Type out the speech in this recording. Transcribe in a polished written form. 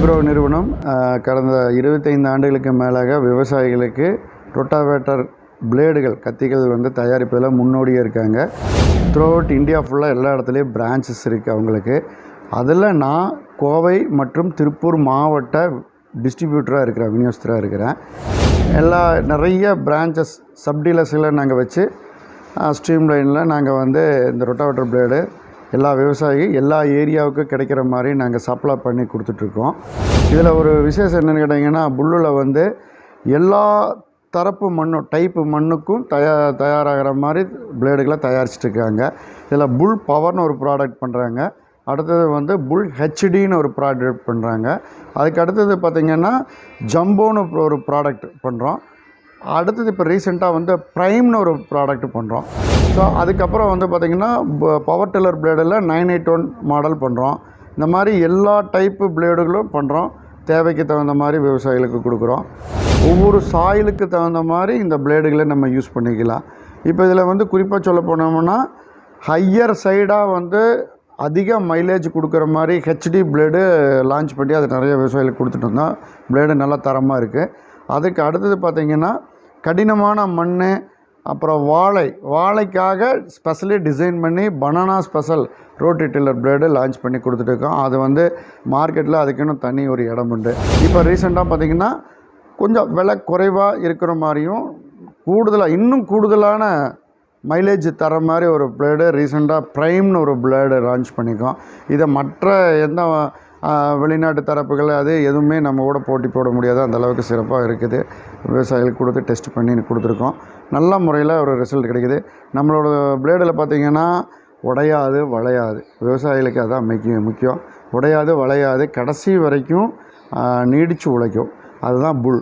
Agro நிறுவனம் கடந்த 25 ஆண்டுகளுக்கு மேலாக விவசாயிகளுக்கு ரொட்டாவேட்டர் பிளேடுகள் கத்திகள் வந்து தயாரிப்பதில் முன்னோடியாக இருக்காங்க. த்ரூ அவுட் இந்தியா ஃபுல்லாக எல்லா இடத்துலையும் பிரான்ச்சஸ் இருக்குது அவங்களுக்கு. அதில் நான் கோவை மற்றும் திருப்பூர் மாவட்ட டிஸ்ட்ரிபியூட்டராக இருக்கிறேன், விநியோகஸ்தராக இருக்கிறேன். நிறைய பிரான்ச்சஸ் சப்டீலர்ஸில் நாங்கள் வச்சு ஸ்ட்ரீம் லைனில் நாங்கள் வந்து இந்த ரொட்டாவேட்டர் பிளேடு எல்லா எல்லா ஏரியாவுக்கும் கிடைக்கிற மாதிரி நாங்கள் சப்ளை பண்ணி கொடுத்துட்ருக்கோம். இதில் ஒரு விசேஷம் என்னென்னு கேட்டிங்கன்னா, புல்லில் வந்து எல்லா தரப்பு டைப்பு மண்ணுக்கும் தயாராகிற மாதிரி பிளேடுகளை தயாரிச்சிட்ருக்காங்க. இதில் புல் பவர்னு ஒரு ப்ராடக்ட் பண்ணுறாங்க. அடுத்தது வந்து புல் ஹெச்டின்னு ஒரு ப்ராடக்ட் பண்ணுறாங்க. அதுக்கு அடுத்தது பார்த்திங்கன்னா ஜம்போன்னு ஒரு ப்ராடக்ட் பண்ணுறோம். அடுத்தது இப்போ ரீசெண்டாக வந்து ப்ரைம்னு ஒரு ப்ராடக்ட் பண்ணுறோம். ஸோ அதுக்கப்புறம் வந்து பார்த்திங்கன்னா பவர் டில்லர் பிளேடில் 981 மாடல் பண்ணுறோம். இந்த மாதிரி எல்லா டைப்பு பிளேடுகளும் பண்ணுறோம். தேவைக்கு தகுந்த மாதிரி விவசாயிகளுக்கு கொடுக்குறோம். ஒவ்வொரு சாயிலுக்கு தகுந்த மாதிரி இந்த பிளேடுகளை நம்ம யூஸ் பண்ணிக்கலாம். இப்போ இதில் வந்து குறிப்பாக சொல்ல போனோம்னா ஹையர் சைடாக வந்து அதிக மைலேஜ் கொடுக்குற மாதிரி ஹெச்டி பிளேடு லான்ச் பண்ணி அது நிறைய விவசாயிகளுக்கு கொடுத்துட்டு இருந்தோம். பிளேடு நல்லா தரமாக இருக்குது. அதுக்கு அடுத்தது பார்த்திங்கன்னா கடினமான மண், அப்புறம் வாழைக்காக ஸ்பெஷலி டிசைன் பண்ணி banana special roti tiller blade launch பண்ணி கொடுத்துட்ருக்கோம். அது வந்து மார்க்கெட்டில் அதுக்குன்னு தனி ஒரு இடம் உண்டு. இப்போ ரீசெண்டாக பார்த்திங்கன்னா கொஞ்சம் விலை குறைவாக இருக்கிற மாதிரியும் இன்னும் கூடுதலான மைலேஜ் தர மாதிரி ஒரு பிளேடு ரீசெண்டாக ப்ரைம்னு ஒரு பிளேடு லான்ச் பண்ணியிருக்கோம். இதை மற்ற எந்த வெளிநாட்டு தரப்புகள் அது எதுவுமே நம்ம கூட போட்டி போட முடியாது, அந்தளவுக்கு சிறப்பாக இருக்குது. விவசாயிகளுக்கு கொடுத்து டெஸ்ட் பண்ணி கொடுத்துருக்கோம். நல்ல முறையில் ஒரு ரிசல்ட் கிடைக்குது. நம்மளோட பிளேடில் பார்த்திங்கன்னா உடையாது வளையாது. விவசாயிகளுக்கு அதுதான் முக்கியம். உடையாது வளையாது, கடைசி வரைக்கும் நீடித்து உழைக்கும். அதுதான் புல்.